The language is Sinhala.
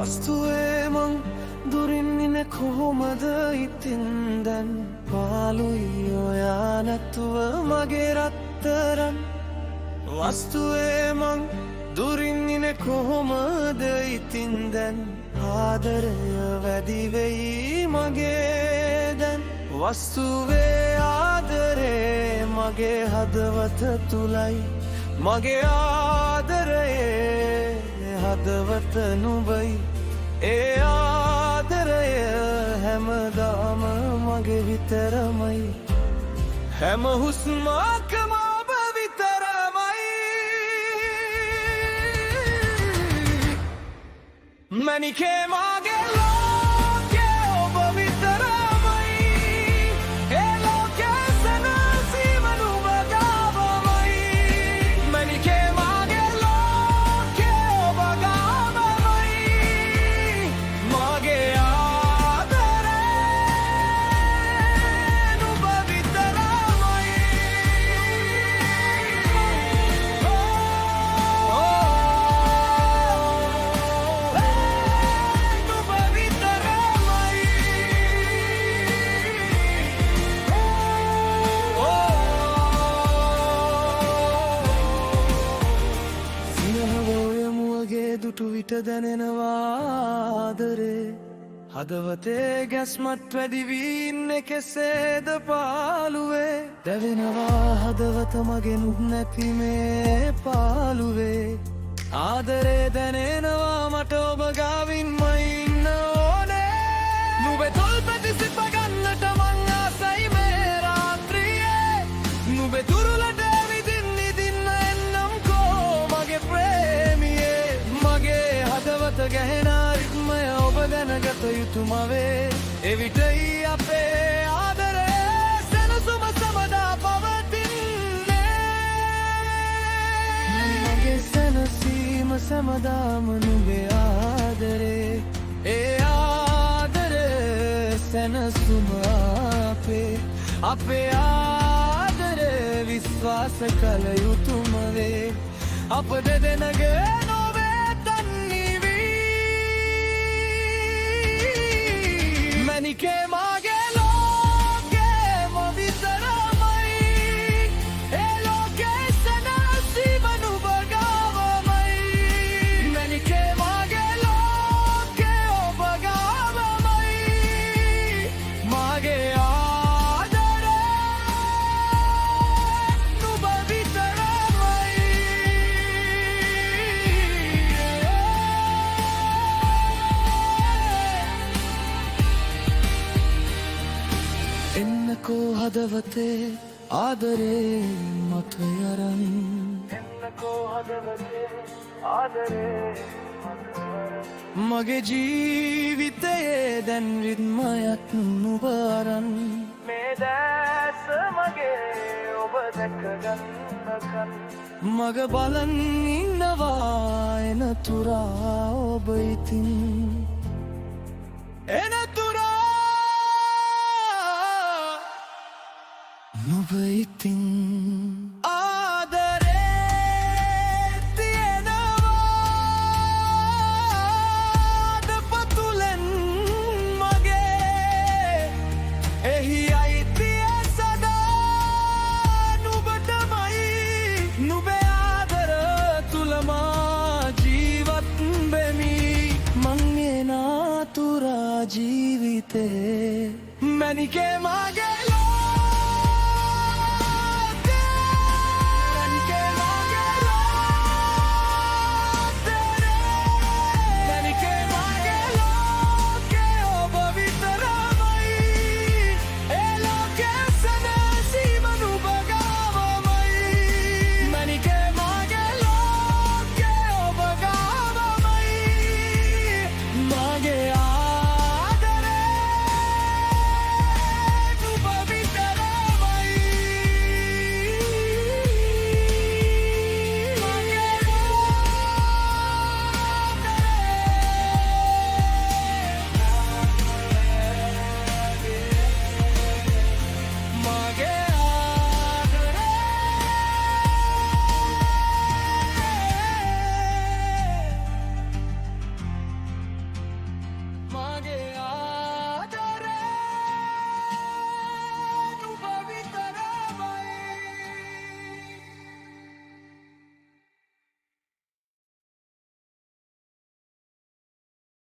වස්තුවේ මං දුරින් ඉන්නේ කොහොමද ඉතින් දැන් පාළුයි ඔයා නැතුව මගේ රත්තරන් වස්තුවේ මං දුරින් ඉන්නේ කොහොමද ඉතින් දැන් ආදරය වැඩි වෙයි මගේ දැන් වස්තුවේ ආදරේ මගේ හදවත තුලයි මගේ ආදරයේ හදවත නුඹයි ඒ ආදරය හැමදාම මගේ විතරමයි හැම හුස්මකම ඔබ විතරමයි මණිකේ මගේ ලෝකේ ඔබ විතරමයි ඒ ලෝකේ සනසීම නුඹ ගාවමයි මණිකේ මගේ ලෝකේ ඔබ ගාවමයි මගේ ආදරේ නුඹ විතරමයි නුඹ විතරමයි සිනහවෝය මුවගේ දුටු විට දැනෙනවා ආදරේ හදවතේ ගැස්මත් වැඩි වී ඉන්නේ කෙසේද පාළුවේ දැවෙනවා හදවත මගෙන් නැති මේ පාළුවේ ආදරේ දැනෙනවා මට ඔබ ගාවින්ම ඉන්න ඕනේ නුඹේ තොල්පැති සිප ගන්නට මං ආසයි මේ රාත්‍රියේ නුඹේ දුරුලට ඇවිදින් ඉදින්න එන්නම්කෝ මගේ ප්‍රේමියේ මගේ හදවත ගැහෙන රිද්මය ඔබ දැනගත යුතුම වේ එවිටයි අපේ ආදරේ සැනසුම සමදා පවතින්නේ මගේ සැනසීම සමදාම නුඹේ ආදරේ ඒ ආදරේ සැනසුම අපේ ආදරේ විශ්වාස කළ යුතුම වේ අප දෙදෙනගේ නොවේ තන්නිවී මණිකේ මගේ ලෝකේම විතරමයි ඒ ලෝකේ සනසීම නුඹ ගාවමයි මණිකේ මගේ ලෝකේ ඔබ ගාවමයි මගේ ආදරේ නුඹ විතරමයි එන්නකෝ හදවතේ ආදරේ මත යරන් එන්නකෝ හදවතේ ආදරේ මගේ ජීවිතයේ දැන් රිද්මයක් නුඹ අරන් මේ දැස මගේ ඔබ දැකගන්නකන් මග බලන් ඉන්නවා එනතුරා ඔබ ඉතින් එනතුරා නුඹ ඉතින් ආදරේ තියෙනවා දපතුලෙන් මගේ එහි අයිතිය සදා නුඹටමයි නුඹේ ආදර තුලමා ජීවත් වෙමි මං එනතුරා ජීවිතේ මණිකේ මගේ